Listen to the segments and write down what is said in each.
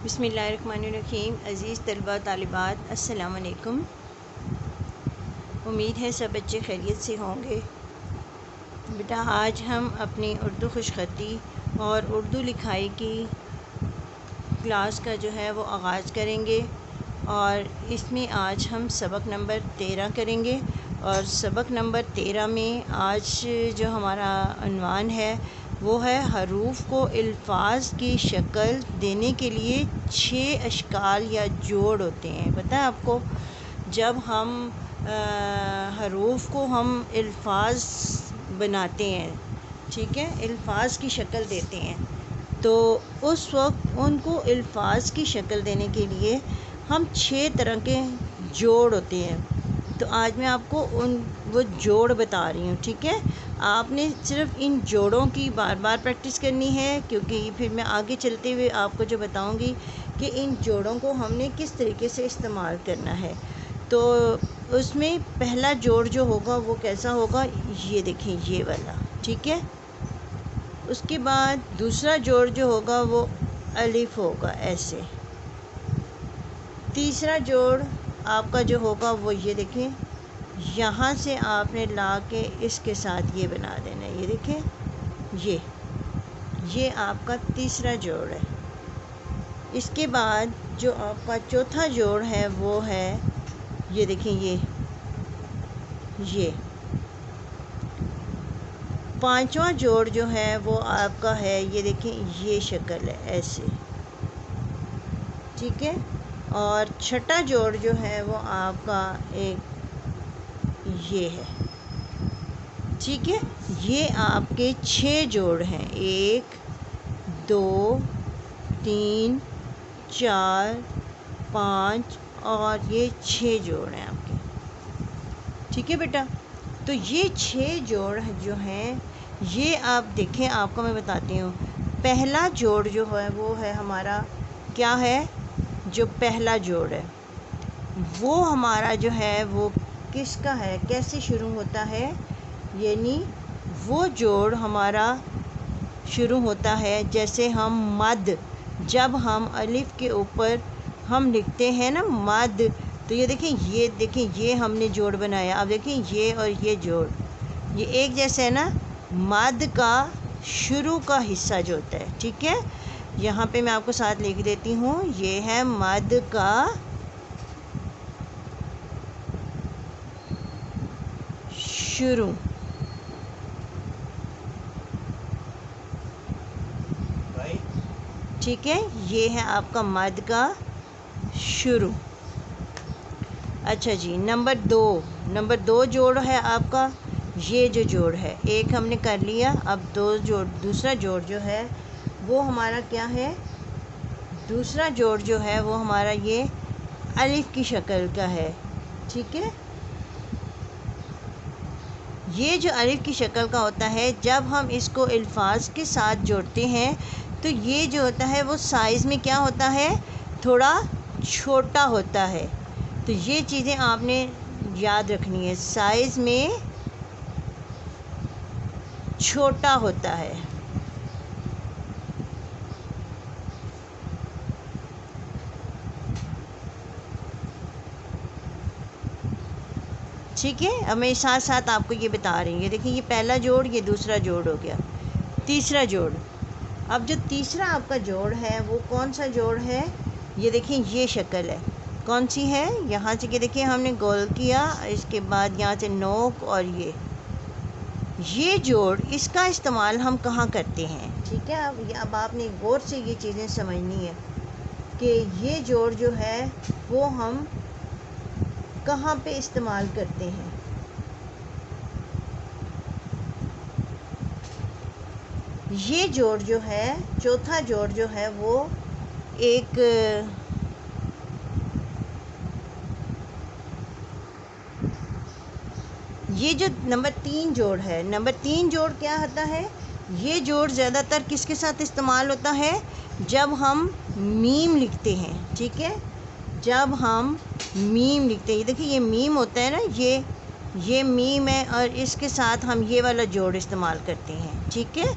बिस्मिल्लाहिर्रहमानिर्रहीम। अज़ीज़ तलबा तालिबात, अस्सलाम वालेकुम। उम्मीद है सब बच्चे खैरियत से होंगे। बेटा, आज हम अपनी उर्दू खुशख़ती और उर्दू लिखाई की क्लास का जो है वो आगाज़ करेंगे और इसमें आज हम सबक नंबर 13 करेंगे। और सबक नंबर 13 में आज जो हमारा उन्वान है वो है हरूफ को अल्फाज की शक्ल देने के लिए 6 अशकाल या जोड़ होते हैं। पता है आपको, जब हम हरूफ को हम अल्फाज बनाते हैं, ठीक है, अल्फाज की शक्ल देते हैं, तो उस वक्त उनको अल्फाज की शक्ल देने के लिए हम 6 तरह के जोड़ होते हैं। तो आज मैं आपको वो जोड़ बता रही हूँ, ठीक है। आपने सिर्फ इन जोड़ों की बार बार प्रैक्टिस करनी है, क्योंकि फिर मैं आगे चलते हुए आपको जो बताऊँगी कि इन जोड़ों को हमने किस तरीके से इस्तेमाल करना है। तो उसमें पहला जोड़ जो होगा वो कैसा होगा, ये देखें, ये वाला, ठीक है। उसके बाद दूसरा जोड़ जो होगा वो अलिफ होगा, ऐसे। तीसरा जोड़ आपका जो होगा वो ये देखें, यहाँ से आपने ला के इसके साथ ये बना देना है, ये देखें, ये आपका तीसरा जोड़ है। इसके बाद जो आपका चौथा जोड़ है वो है, ये देखें, ये पांचवा जोड़ जो है वो आपका है, ये देखें, ये शक्ल है, ऐसे, ठीक है। और छठा जोड़ जो है वो आपका एक ये है, ठीक है। ये आपके 6 जोड़ हैं, 1 2 3 4 5 और ये 6 जोड़ हैं आपके, ठीक है बेटा। तो ये 6 जोड़ जो हैं, ये आप देखें, आपको मैं बताती हूँ। पहला जोड़ जो है वो है हमारा, क्या है, जो पहला जोड़ है वो हमारा जो है वो किसका है, कैसे शुरू होता है, यानी वो जोड़ हमारा शुरू होता है जैसे हम मद, जब हम अलिफ के ऊपर हम लिखते हैं ना मद, तो ये देखें, ये हमने जोड़ बनाया। अब देखें, ये और ये जोड़ ये एक जैसे है ना, मद का शुरू का हिस्सा जो होता है, ठीक है। यहाँ पे मैं आपको साथ लिख देती हूँ, ये है मद का शुरू, ठीक है। ये है आपका मद का शुरू। अच्छा जी, नंबर दो जोड़ है आपका, ये जो जोड़ है, एक हमने कर लिया। अब दूसरा जोड़ जो है वो हमारा क्या है, दूसरा जोड़ जो है वो हमारा ये अलिफ की शक्ल का है, ठीक है। ये जो अलिफ की शक्ल का होता है, जब हम इसको अल्फाज के साथ जोड़ते हैं तो ये जो होता है वो साइज़ में क्या होता है, थोड़ा छोटा होता है। तो ये चीज़ें आपने याद रखनी है, साइज़ में छोटा होता है। ठीक है। अब मैं साथ साथ आपको ये बता रही हूँ। ये देखिए, ये पहला जोड़, ये दूसरा जोड़ हो गया, तीसरा जोड़। अब जो तीसरा आपका जोड़ है वो कौन सा जोड़ है, ये देखिए, ये शक्ल है, कौन सी है, यहाँ से, ये देखिए, हमने गोल किया, इसके बाद यहाँ से नोक, और ये जोड़, इसका इस्तेमाल हम कहाँ करते हैं, ठीक है। अब आपने गौर से ये चीज़ें समझनी है कि ये जोड़ जो है वो हम कहाँ पे इस्तेमाल करते हैं। ये जोड़ जो है, चौथा जोड़ जो है वो एक ये जो नंबर 3 जोड़ है, नंबर 3 जोड़ क्या होता है, ये जोड़ ज़्यादातर किसके साथ इस्तेमाल होता है, जब हम मीम लिखते हैं, ठीक है। जब हम मीम लिखते हैं, ये देखिए, ये मीम होता है ना, ये मीम है, और इसके साथ हम ये वाला जोड़ इस्तेमाल करते हैं, ठीक है।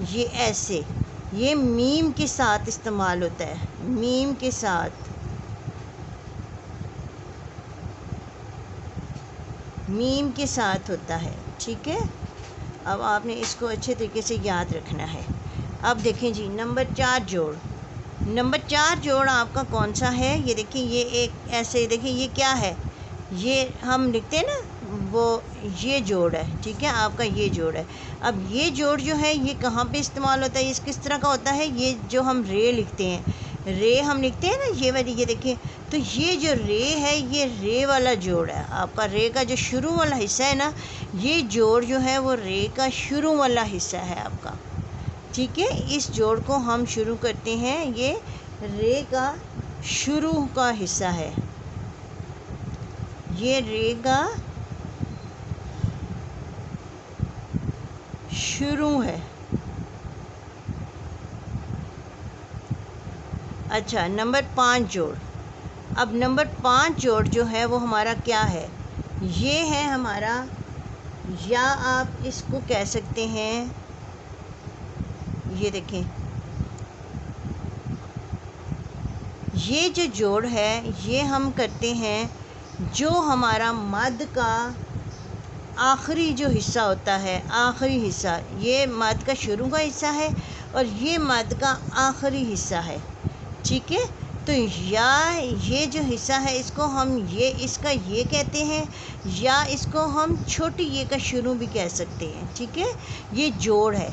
ये ऐसे, ये मीम के साथ इस्तेमाल होता है, मीम के साथ, मीम के साथ होता है। ठीक है, अब आपने इसको अच्छे तरीके से याद रखना है। अब देखें जी, नंबर 4 जोड़। नंबर 4 जोड़ आपका कौन सा है? ये देखिए, ये एक ऐसे देखिए, ये क्या है, ये हम लिखते हैं ना, वो ये जोड़ है। ठीक है, आपका ये जोड़ है। अब ये जोड़ जो है ये कहाँ पे इस्तेमाल होता है, इस किस तरह का होता है? ये जो हम रे लिखते हैं, रे हम लिखते हैं ना, ये वाली, ये देखिए, तो ये जो रे है ये रे वाला जोड़ है आपका। रे का जो शुरू वाला हिस्सा है ना, ये जोड़ जो है वो रे का शुरू वाला हिस्सा है आपका। ठीक है, इस जोड़ को हम शुरू करते हैं, ये रे का शुरू का हिस्सा है, ये रे का शुरू है। अच्छा, नंबर 5 जोड़। अब नंबर 5 जोड़ जो है वो हमारा क्या है? ये है हमारा, या आप इसको कह सकते हैं, ये देखें, ये जो जोड़ है ये हम करते हैं जो हमारा मद का आखिरी जो हिस्सा होता है, आखिरी हिस्सा, ये मद का शुरू का हिस्सा है और ये मद का आखिरी हिस्सा है। ठीक है, तो या ये जो हिस्सा है इसको हम ये, इसका ये कहते हैं, या इसको हम छोटी ये का शुरू भी कह सकते हैं। ठीक है, ये जोड़ है,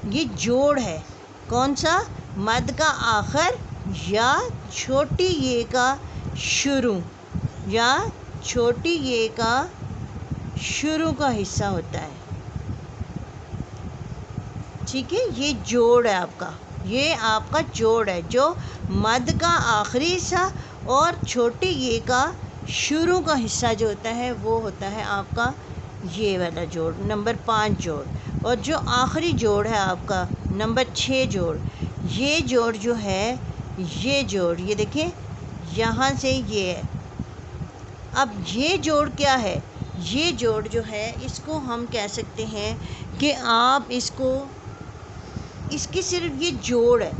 ये जोड़ है कौन सा? मद का आखिर या छोटी ये का शुरू, या छोटी ये का शुरू का हिस्सा होता है। ठीक है, ये जोड़ है आपका, ये आपका जोड़ है, जो मद का आखिरी हिस्सा और छोटी ये का शुरू का हिस्सा जो होता है वो होता है आपका ये वाला जोड़, नंबर 5 जोड़। और जो आखिरी जोड़ है आपका नंबर 6 जोड़, ये जोड़ जो है, ये जोड़, ये देखिए यहाँ से ये है। अब ये जोड़ क्या है? ये जोड़ जो है इसको हम कह सकते हैं कि आप इसको, इसकी सिर्फ ये जोड़ है,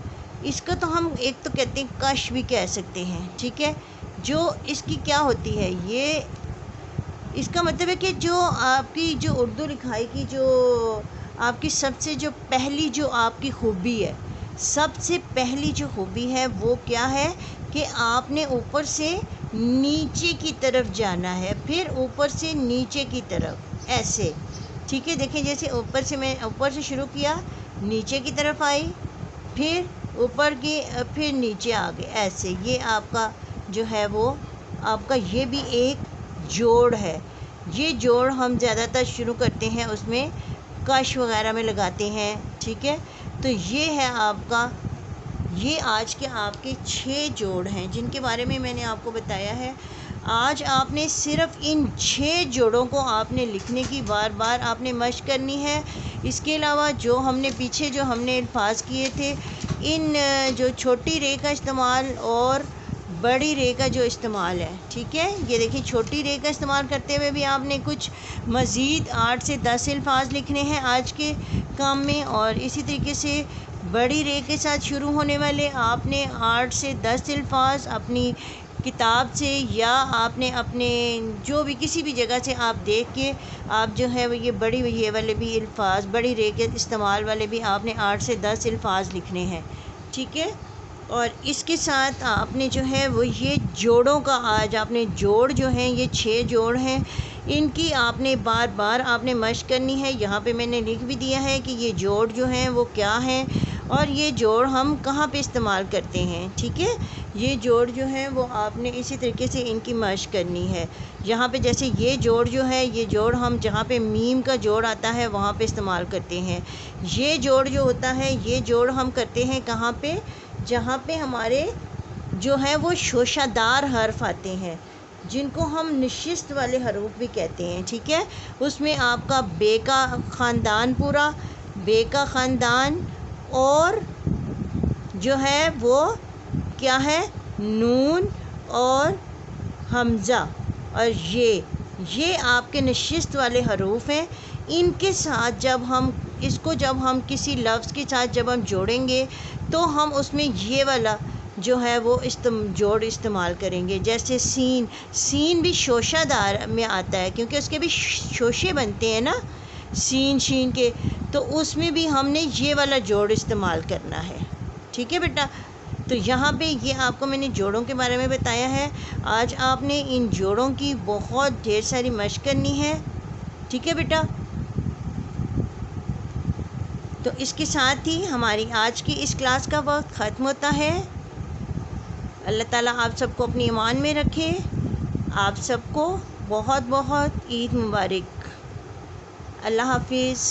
इसका तो हम एक तो कहते हैं कश भी कह सकते हैं। ठीक है, जो इसकी क्या होती है, ये इसका मतलब है कि जो आपकी जो उर्दू लिखाई की जो आपकी सबसे जो पहली जो आपकी खूबी है, सबसे पहली जो खूबी है वो क्या है कि आपने ऊपर से नीचे की तरफ जाना है, फिर ऊपर से नीचे की तरफ, ऐसे। ठीक है, देखिए जैसे ऊपर से, मैं ऊपर से शुरू किया, नीचे की तरफ आई, फिर ऊपर की, फिर नीचे आ गए, ऐसे। ये आपका जो है वो आपका ये भी एक जोड़ है। ये जोड़ हम ज़्यादातर शुरू करते हैं उसमें कश वगैरह में लगाते हैं। ठीक है, तो ये है आपका, ये आज के आपके 6 जोड़ हैं जिनके बारे में मैंने आपको बताया है। आज आपने सिर्फ इन 6 जोड़ों को आपने लिखने की बार बार आपने मशक करनी है। इसके अलावा जो हमने पीछे जो हमने अल्फाज किए थे, इन जो छोटी रे का इस्तेमाल और बड़ी रे का जो इस्तेमाल है, ठीक है, ये देखिए छोटी रे का इस्तेमाल करते हुए भी आपने कुछ मज़ीद 8 से 10 अल्फाज लिखने हैं आज के काम में, और इसी तरीके से बड़ी रे के साथ शुरू होने वाले आपने 8 से 10 अल्फाज अपनी किताब से या आपने अपने जो भी किसी भी जगह से आप देख के आप जो है वो ये बड़ी ये वाले भी अल्फाज, बड़ी रे के इस्तेमाल वाले भी आपने 8 से 10 अल्फाज लिखने हैं। ठीक है, और इसके साथ आपने जो है वो ये जोड़ों का, आज आपने जोड़ जो हैं ये 6 जोड़ हैं, इनकी आपने बार बार आपने मशक करनी है। यहाँ पे मैंने लिख भी दिया है कि ये जोड़ जो हैं वो क्या हैं और ये जोड़ हम कहाँ पे इस्तेमाल करते हैं। ठीक है, ये जोड़ जो हैं वो आपने इसी तरीके से इनकी मशक करनी है। यहाँ पे जैसे ये जोड़ जो है, ये जोड़ हम जहाँ पे मीम का जोड़ आता है वहाँ पे इस्तेमाल करते हैं। ये जोड़ जो होता है ये जोड़ हम करते हैं कहाँ पे, जहाँ पे हमारे जो है वो शोशादार हर्फ आते हैं जिनको हम निशिस्त वाले हरूफ भी कहते हैं। ठीक है, उसमें आपका बे का ख़ानदान, पूरा बे का ख़ानदान, और जो है वो क्या है, नून और हमज़ा, और ये आपके निशिस्त वाले हरूफ हैं। इनके साथ जब हम इसको जब हम किसी लफ्ज़ के साथ जब हम जोड़ेंगे तो हम उसमें ये वाला जो है वो जोड़ इस्तेमाल करेंगे। जैसे सीन, सीन भी शोशादार में आता है क्योंकि उसके भी शोशे बनते हैं ना सीन शीन के, तो उसमें भी हमने ये वाला जोड़ इस्तेमाल करना है। ठीक है बेटा, तो यहाँ पे ये आपको मैंने जोड़ों के बारे में बताया है। आज आपने इन जोड़ों की बहुत ढेर सारी मशक करनी है। ठीक है बेटा, तो इसके साथ ही हमारी आज की इस क्लास का वक्त ख़त्म होता है। अल्लाह ताला आप सबको अपनी ईमान में रखे। आप सबको बहुत बहुत ईद मुबारक। अल्लाह हाफिज़।